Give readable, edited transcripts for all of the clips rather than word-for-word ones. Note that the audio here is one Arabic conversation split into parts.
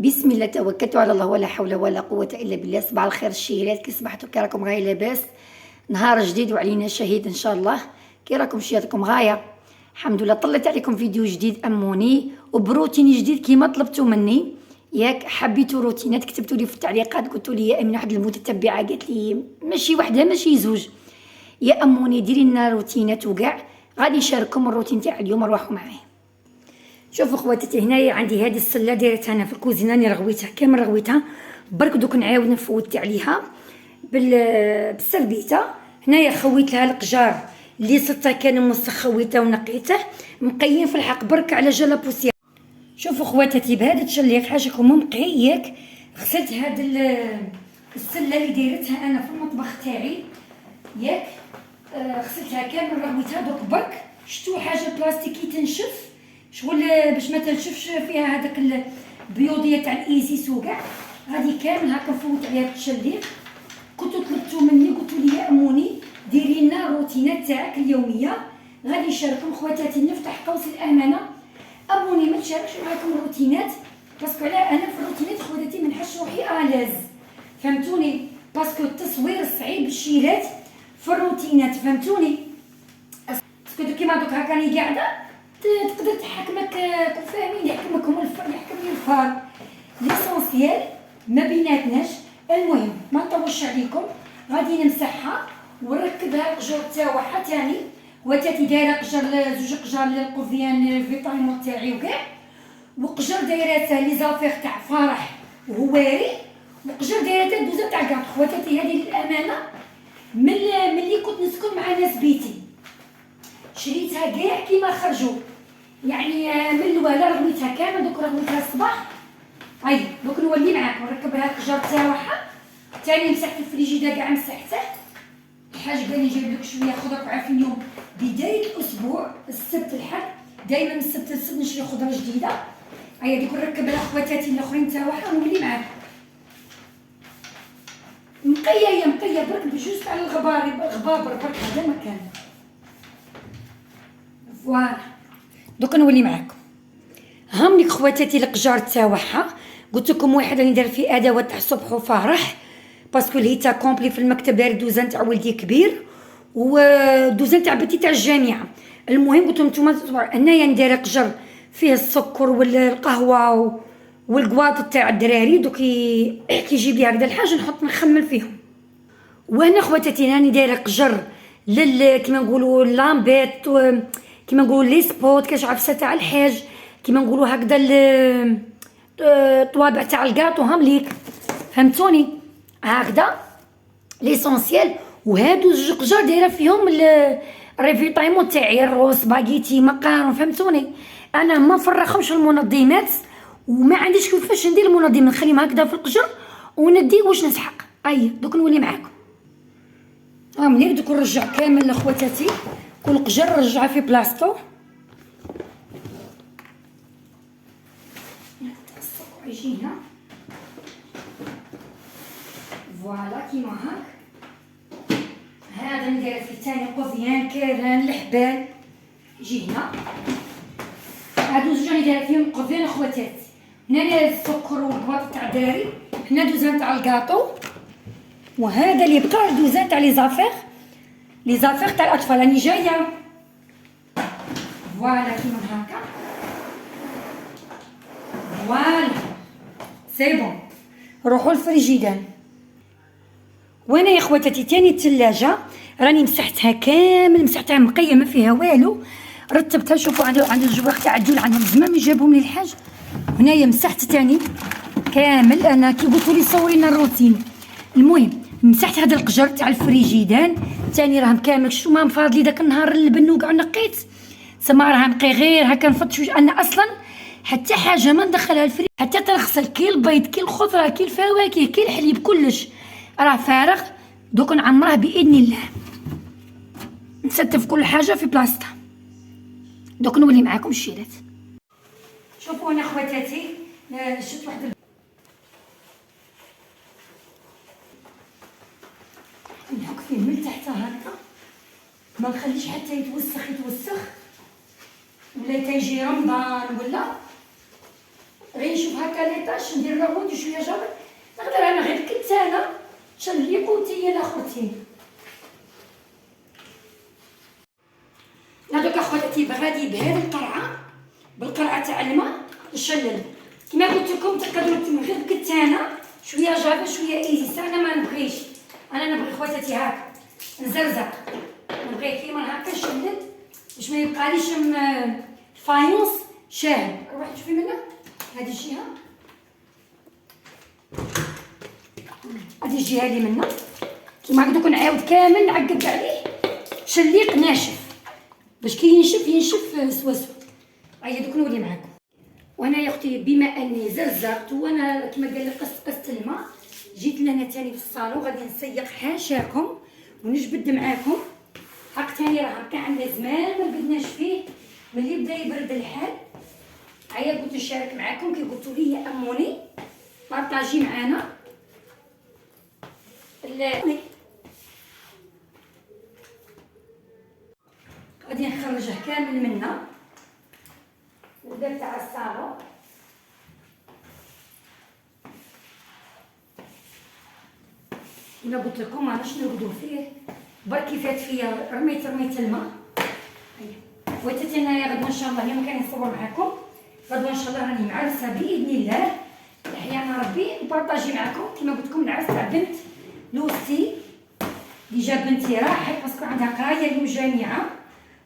بسم الله توكلت على الله ولا حول ولا قوة إلا بالله. صباح الخير الشيرات، كي صبحتوا؟ كي راكم؟ غاية لاباس؟ نهار جديد وعلينا شهيد إن شاء الله. كي راكم؟ شياتكم غاية؟ الحمد لله. طلعت عليكم فيديو جديد أموني وبروتين جديد كيما طلبتوا مني. ياك حبيتوا روتينات كتبتوا لي في التعليقات، قلتوا لي يا أمين واحد المتتبعة قالت لي ماشي وحدة ماشي زوج، يا أموني ديري لنا روتينات وكاع. غادي نشارككم الروتين تاع اليوم، روحوا معايا. شوفوا خواتاتي، هنايا عندي هذه السله دايرتها انا في الكوزينه، راني رغويتها كامل رغويتها، برك دوك نعاود نفوت عليها بالسربيته. هنايا خويت لها القجار اللي سته كان موسخ، خويته ونقيته مقيين في الحق برك على جال لابوسيير. شوفوا خواتاتي، بهذا التشليق حاجكم مقي ياك. غسلت هاد السله اللي دايرتها انا في المطبخ تاعي ياك. غسلتها كامل رغويتها، دوك برك شتو حاجه بلاستيكي تنشف شغل باش ما تنشفش فيها هذاك البيوضيه تاع الايزيس وكاع. غادي كامل هكا نفوت عليها بالتشليق. كنتو طلبتوا مني قلتوا لي يا اموني ديري لنا الروتينات تاعك اليوميه. غادي نشارككم خواتاتي، نفتح قوس الامانه. اموني ما تشاركش معاكم الروتينات باسكو على انا في الروتينات خواتاتي ما نحسش روحي الاز، فهمتوني؟ باسكو التصوير صعيب الشيرات في الروتينات، فهمتوني؟ باسكو كيما دوك هكا راني قاعده تقدر تحكمك، فاهمين؟ يحكمكم يحكمني الفار. ليسونسيال ما بيناتناش. المهم ما نطولش عليكم، غادي نمسحها ونركبها القجر تاعها تاني. وتاتي دايره قجر زوج قجر للقضيان فيتامين تاعي وكاع، وقجر دايرتها لي زافير تاع فرح وهواري، وقجر دايرتها دوزه تاع كاط. خواتاتي هذه للامانه ملي كنت نسكن مع ناس بيتي شريتها كاع كيما خرجوا، يعني من الولا رغويتها كامل. دوك رغويتها الصباح، هاي دوك نولي معاكم نركب لها القجر تاعها تاني. مسحت الفريجيدا كاع مسحته. الحاج قال لي جايب لك شويه خضر في اليوم بدايه الاسبوع السبت الحد، دائما من السبت للسبت نشري خضره جديده. هيا دوك نركب لها خواتاتي الاخرين تاعها ونولي معاكم. مقيه برك بجوز على الغبابر برك هذا مكان. فوالا دوك نولي معاكم. هامليك خواتاتي القجار تاعها، قلت لكم واحد راني داير فيه ادوات تاع الصبح وفرح، باسكو الهيتا كومبلي في المكتب داير دوزان تاع ولدي كبير ودوزان تاع بنتي تاع الجامعه. المهم قلت لهم نتوما انايا ندير قجر فيه السكر والقهوه والكواط تاع الدراري، دوك كيجيب لي هكذا الحاجه نحط نخمل فيهم. وانا خواتاتي راني دايره قجر كيما نقولوا لامبيت، كيما نقولوا لي سبوت كاش عفسه تاع الحاج، كيما نقولوا هكذا الطوابع تاع الكاطو هامليك، فهمتوني؟ هكذا ليسونسيال. وهادو زوج قجار دايره فيهم الريفيتايمون تاعي، الروز باغيتي مقارون، فهمتوني؟ انا ما نفرخهمش المنظمات وما عنديش كيفاش ندير المنظمات، نخليهم هكذا في القجر وندي واش نسحق. دوك نولي معاكم. مليك دوك نرجع كامل لخواتاتي كل قجر نرجعها في بلاصتو. يجي هنا فوالا كيما هاك. هذا ندير فيه تاني قضيان كيران الحبال، يجي هنا. هادو زوج راني دايره فيهم قضيان خواتاتي. هنا داير السكر والبواط تاع الدراري، هنا دوزان تاع الكاطو، وهذا اللي بقى دوزان تاع لي زافير تاع الاطفال. راني جايه فوالا كيما هكا. فوالا سي بون، روحوا الفريجيدان. وانا يا خواتاتي تاني الثلاجه راني مسحتها كامل، مسحتها مقيه ما فيها والو، رتبتها. شوفوا عند الجواق تاع الجول عندهم زمان من جابهم لي الحاج. هنايا مسحت تاني كامل، انا كي قلتوا لي صوري لنا الروتين. المهم مسحت هذا القجر تاع الفريجيدان تاني، راهم كامل. شتو ما مفاضلي داك النهار اللبن وكاع نقيت، سما راه نقي غير هكا نفتش. انا اصلا حتى حاجه ما ندخلها الفريج، حتى تنغسل كي البيض كي الخضره كي الفواكه كي الحليب كلش راه فارغ. دوك نعمره باذن الله، نستف كل حاجه في بلاصتها. دوك نولي معاكم الشيرات. شوفوا انا خواتاتي شفت واحد نحك فيه من تحت هكا، ما نخليش حتى يتوسخ ولا تيجي رمضان ولا غير نشوف هكا ليطاش ندير لاغون ندير شويه جبر، نقدر انا غير كتانه تشليق وتي لاخوتي. هذوك اخواتي غادي بهذه القرعه، بالقرعه تاع الماء نشلل كما قلت لكم. تقدروا غير بكتانه شويه جافه شويه ايزي. انا ما نبغيش، انا نبغي خواتاتي هكا نزرزق، نبغي كيما هكا نشلل باش ما يبقاليش الفايونس شاهد. روحي تشوفي منها هذه الجهه، هذه الجهه اللي منها كيما هكا. دوك نعاود كامل نعقد عليه شليق ناشف باش كي ينشف سواسو. هيا دوك نولي معاكم. وانا يا اختي بما اني زرزقت وانا كما قال لك قست الماء، جيت لنا تاني في الصالون غادي نسيق حاشاكم ونجبد معاكم. حق تاني راه كان عندنا زمان ما بدناش فيه ملي بدا يبرد الحال. هيا قلت نشارك معاكم كي قلتوا لي اموني بارطاجي معانا غادي نخرجه كامل منا الباب تاع الصالون. كما قلت لكم ما عرفتش نرقدو فيه بركي فات فيا رميت الماء. خواتاتي انايا غدوه ان شاء الله اليوم كان نصور معكم، غدوه ان شاء الله راني معرسه باذن الله احيانا ربي نبارطاجي معكم. كما قلت لكم العرس تاع بنت لوسي ديجا بنتي راحت باسكو عندها قرايه اليوم جامعه،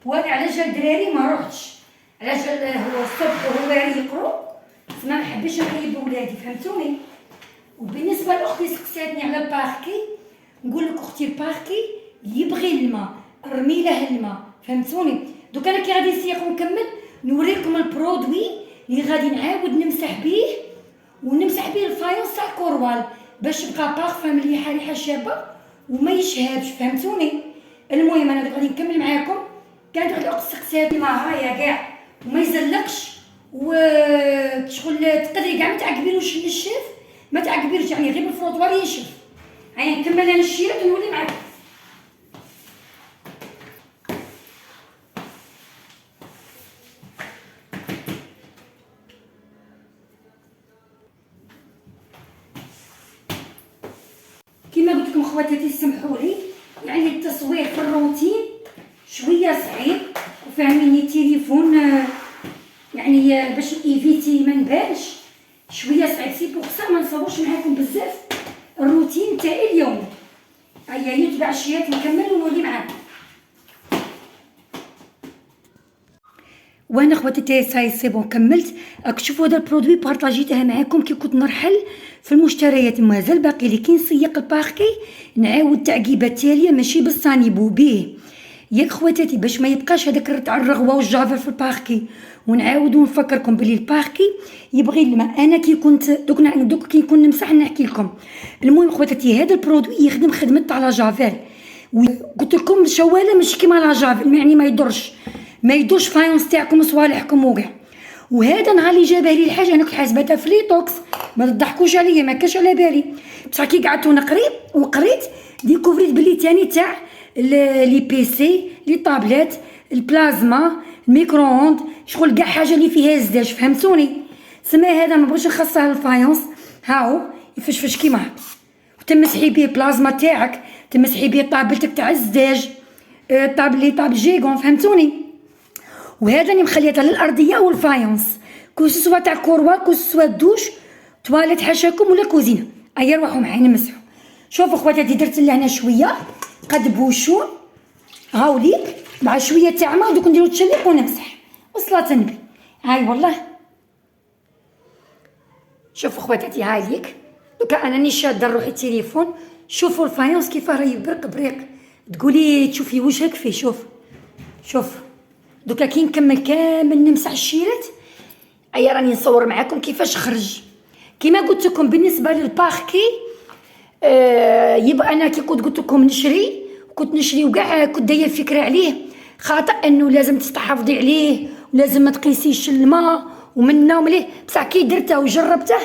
وانا على جال الدراري ما روحتش، على جال هو الصبح وهو يقرو ما حبيتش نخيب ولادي فهمتوني. وبالنسبه لاختي سقساتني على الباركي، نقول لك اختي الباركي يبغي الماء رمي له الماء فهمتوني. دوك انا كي غادي نسيق ونكمل نوريكم البرودوي اللي غادي نعاود نمسح به الفايونس تاع الكروال باش يبقى بارفان مليحه ريحه شابه وما يشهبش فهمتوني. المهم انا غادي نكمل معاكم. كانت واحد الاخت سقساتني ما هايا كاع وما يزلقش وشغل تقدري كاع ما تعقبيلوش الشيف ما تعقبيلوش يعني غير بالفروطوار ينشف. هيا نكمل انا الشيرات ونولي معاكم. كما قلت لكم خواتاتي سمحوا لي يعني التصوير في الروتين شويه صعيب وفاهميني التليفون يعني باش ايفيتي ما نبانش شويه صعيب. سي بوغ سا ما نصورش معاكم بزاف الروتين تاعي اليوم. هيا يتبع الشيات نكمل ونولي معاكم. وانا خواتاتي ساي سي بون كملت. راك تشوفوا هذا البرودوي بارطاجيته معاكم كي كنت نرحل في المشتريات. مازال باقي لي كي نسيق الباركي نعاود تعقيبه تاليه ماشي بالصانيبو بيه ياك خواتاتي باش ما يبقاش هذاك تاع الرغوه والجافر في الباركي. ونعاودو نفكركم بلي الباركي يبغي الماء. انا كي كنت دوك كي كون نمسح نحكي لكم. المهم خواتاتي هذا البرودوي يخدم خدمه تاع لا جافيل، وقلت لكم الشواله ماشي كيما لا جافيل يعني ما يدورش فايونس تاعكم وصوالحكم وكاع. وهذا نهار اللي جابه لي الحاجه انا كنت حاسبتها في ليطوكس ما تضحكوش عليا ما كاش على بالي بصح كي قعدت نقري وقريت ديكوفريت بلي تاني تاع لي بيسي لي طابلات البلازما الميكرووند شغل كاع حاجه اللي فيها الزاج فهمتوني. سما هذا ما بغيتش نخصها الفايونس هاو يفشفش كيما هكا وتمسحي به بلازما تاعك تمسحي به طابلتك تاع الزاج طابل جيغون فهمتوني. وهذا اللي مخليتها للارضيه والفايونس كو سوا تاع كوروال كو سوا دوش تواليت حاشاكم ولا كوزينه. ايا روحوا معايا نمسحوا. شوفوا خواتاتي درت لهنا شويه قد بوشون هاو ليك مع شويه تاع ما دوك نديرو تشليق ونمسح وصلات النبي. هاي والله شوفوا خواتاتي هاي ليك دوكا انا راني شاده روحي التليفون. شوفوا الفايونس كيف راه يبرق بريق تقولي تشوفي وجهك فيه. شوف دوكا كي نكمل كامل نمسح الشيرات ايا راني نصور معاكم كيفاش خرج. كيما قلت لكم بالنسبه للباركي يبقى انا كي كنت قلت لكم كنت نشري وكاع كنت دايره فكره عليه خاطئ انه لازم تستحافظي عليه ولازم ما تقيسيش الماء ومنه ومليه. بصح كي درته وجربته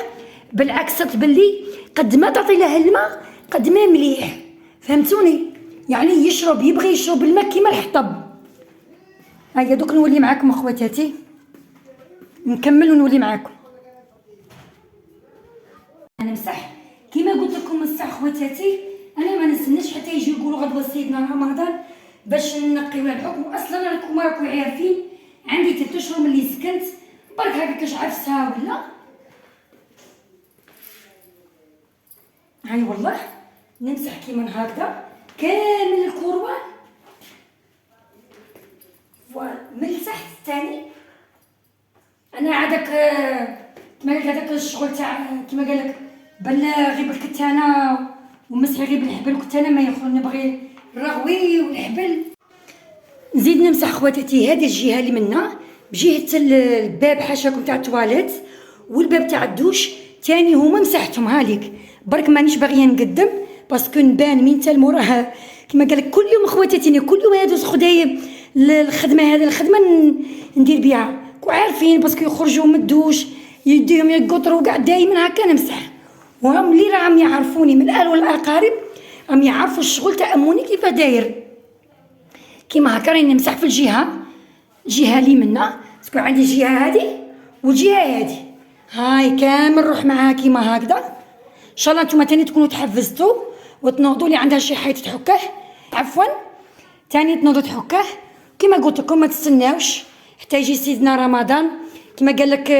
بالعكس صرت بلي قد ما تعطي له الماء قد ما مليح فهمتوني. يعني يبغي يشرب الماء كيما الحطب. هيا دوك نولي معاكم اخواتاتي نكمل ونولي معاكم. نمسح كيما قلت لكم مسح خواتاتي. انا ما نستناش حتى يجي يقولوا غدوه سيدنا رمضان باش نقي ولا بحكم اصلا راكم عارفين عندي 3 اشهر ملي سكنت برك هكاكاش عفسه ولا. هاي والله نمسح كيما هكذا كامل الكروان من التحت الثاني. انا هذاك كما قال هذاك الشغل تاع كما قال لك بلا غير بالكتانه ومسح غير بالحبل والكتانه ما يخرج، نبغي الرغوي والحبل. نزيد نمسح خواتاتي هذه الجهه اللي منا بجهه الباب حاشاكم تاع التواليت والباب تاع الدوش تاني هما مسحتهم. هاليك برك مانيش باغيه نقدم باسكو نبان من تال موراها كما قال لك كل يوم خواتاتي كل يوم هادو خدايا الخدمه هذه الخدمه ندير بها وعارفين باسكو يخرجوا من الدوش يديهم يقطروا كاع دايما هكا نمسح. وهم اللي راهم يعرفوني من الاهل والاقارب راهم يعرفوا الشغل تاع اموني كيف داير. كيما هكا راني نمسح في الجهه اللي منا تكون عندي جهه هذه والجهه هذه هاي كامل نروح معاها كيما هكذا. ان شاء الله نتوما تاني تكونوا تحفزتوا وتنوضوا لي عندها شي حاجه تحكه عفوا تاني تنوضوا تحكه. كيما قلت لكم ما تستناوش حتى يجي سيدنا رمضان كما قال لك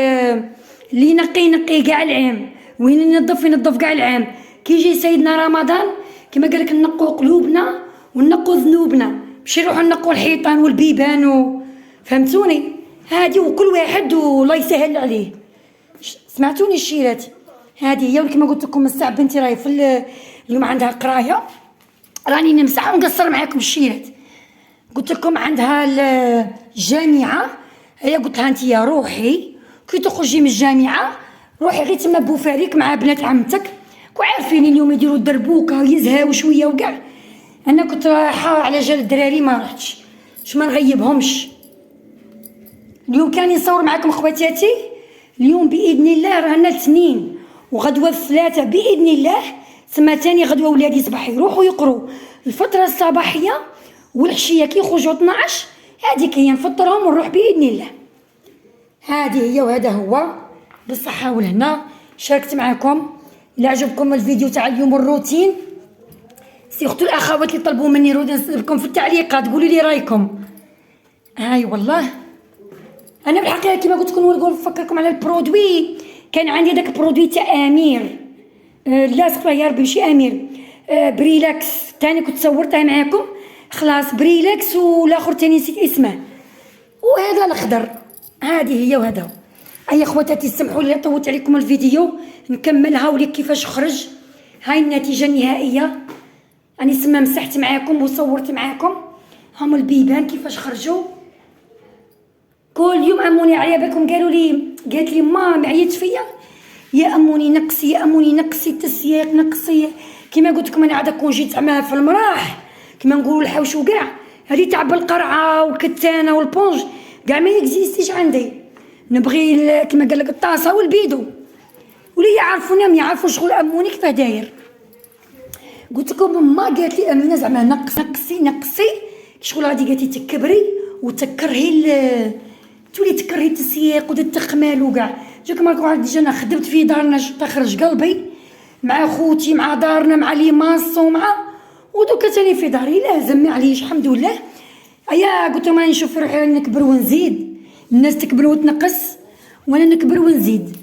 اللي ينقي كاع العام وين ينظف كاع العام. كي يجي سيدنا رمضان كما قال لك نقوا قلوبنا ونقوا ذنوبنا باش نروحوا نقوا الحيطان والبيبان فهمتوني هادي وكل واحد والله يسهل عليه. سمعتوني الشيرات هذه هي. كما قلت لكم الساعه بنتي راهي في اليوم عندها قرايه راني نمسح ونقصر معاكم الشيرات. قلت لكم عندها الجامعه هي قلت لها انت يا روحي كي تخرجي من الجامعه روحي غير تما بوفاريك مع بنات عمتك وعارفين اليوم يديروا دربوكه يزهاو شويه وكاع. انا كنت رايحه على جال الدراري ما رحتش باش ما نغيبهمش. اليوم كان يصور معكم خواتاتي اليوم باذن الله رانا الاثنين وغدوه الثلاثه باذن الله ثم ثاني غدوه ولادي صباح يروحوا يقروا الفتره الصباحيه والعشيه كي يخرجوا 12 هذيك هي نفطرهم ونروح باذن الله. هذه هي وهذا هو بالصحه والهنا. شاركت معكم. الا عجبكم الفيديو تاع اليوم الروتين سيختو الاخوات اللي طلبوا مني نسيبكم في التعليقات قولوا لي رايكم. هاي والله انا بالحقيقه كما قلت لكم نقول نفكركم على البرودوي. كان عندي داك البرودوي تاع امير لاصق يا ربي ماشي امير بريلاكس ثاني كنت صورتها معاكم خلاص بريلاكس والاخر ثاني نسيت اسمه وهذا الاخضر. هذه هي وهذا. اي خواتاتي سمحوا لي طولت عليكم الفيديو نكملها وليك كيفاش خرج. هاي النتيجه النهائيه. اني سما مسحت معاكم وصورت معاكم هم البيبان كيفاش خرجوا. كل يوم اموني على بالكم قالت لي مام عيت فيا يا اموني نقصي يا اموني نقصي التسياق نقصي. كيما قلت لكم انا عاد كونجي زعما في المراح كيما نقولوا الحوش وكاع هذه تاع بالقرعه والكتانه والبونج كاع ما يكزيستيش عندي. نبغي كيما قال لك الطاسه والبيدو واللي يعرفونا ما يعرفوا شغل اموني كيف داير. قلت لكم ما قالت لي امينه زعما نقصي شغل غادي قالت لي تكبري وتكرهي تولي تكرهي التسييق والتخمال وكاع. جاك ما راكم عاد انا خدمت في دارنا تخرج قلبي مع خوتي مع دارنا مع لي ماس ومع ودوكا تاني في داري لازم معليش الحمد لله. ايا قلت لهم راني نشوف روحي نكبر ونزيد الناس تكبر وتنقص وانا نكبر ونزيد.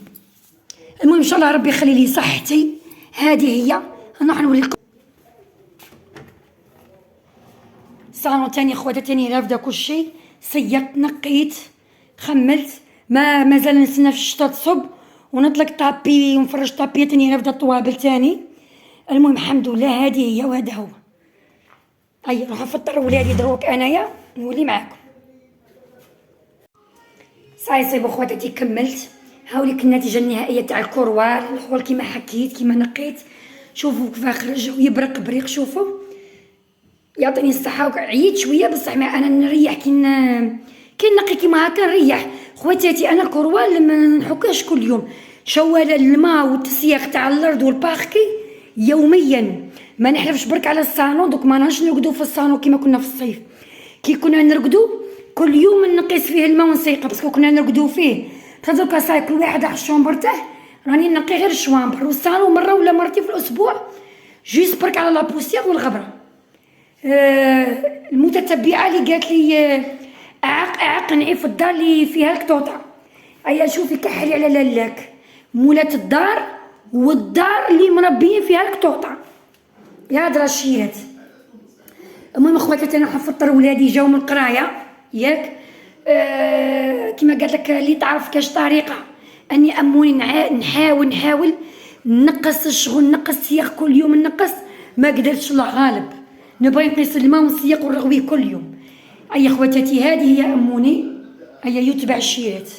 المهم ان شاء الله ربي يخلي لي صحتي. هذه هي انا راح نوريكم صالون تاني خواتي تاني رافده كلشي صيت نقيت خملت مازال نستنى في الشتا تصب ونطلق طابي ونفرج طابي تاني رافده الطوابل تاني. المهم الحمد لله هذه هي وهذا هو. اي راح نفطر ولادي دروك انايا نولي معاكم. صايبو خواتاتي كملت. هاوليك النتيجه النهائيه تاع الكروال الحول كيما حكيت كيما نقيت. شوفوا كيف خرج ويبرق بريق. شوفوا يعطيني الصحه. عييت شويه بصح ما انا نريح كي نقي كيما هكا نريح خواتاتي. انا الكروال ما نحكاش كل يوم شواله الماء والتسييق تاع الارض والباركي يوميا. ما نحلفش برك على الصالون دوك ما نهاش نرقدو في الصالون كيما كنا في الصيف. كي كنا نرقدو كل يوم نقيس فيه الماء ونسيقه باسكو كنا نرقدو فيه. دوكا صاي كل واحد على شومبرته راني نقي غير الشوامبر والصالون مره ولا مرتين في الاسبوع، جيست برك على لابوسيغ والغبره. المتتبعه اللي قالت لي اعق نعيب في الدار اللي فيها الكتوطه، ايا شوفي كحلي على لالاك مولات الدار والدار اللي مربيين فيها الكتوطه يا دراشيات. المهم اخواتي انا حفطر ولادي جاو من القرايه ياك، كما قالت لك اللي تعرف كاش طريقه اني اموني نحاول نقص الشغل، نقص السياق كل يوم، نقص ما قدرتش الله غالب، نبغي نقيس الماء ونسيق ونرغويه كل يوم. اي اخواتاتي هذه هي اموني، هيا يتبع الشيرات.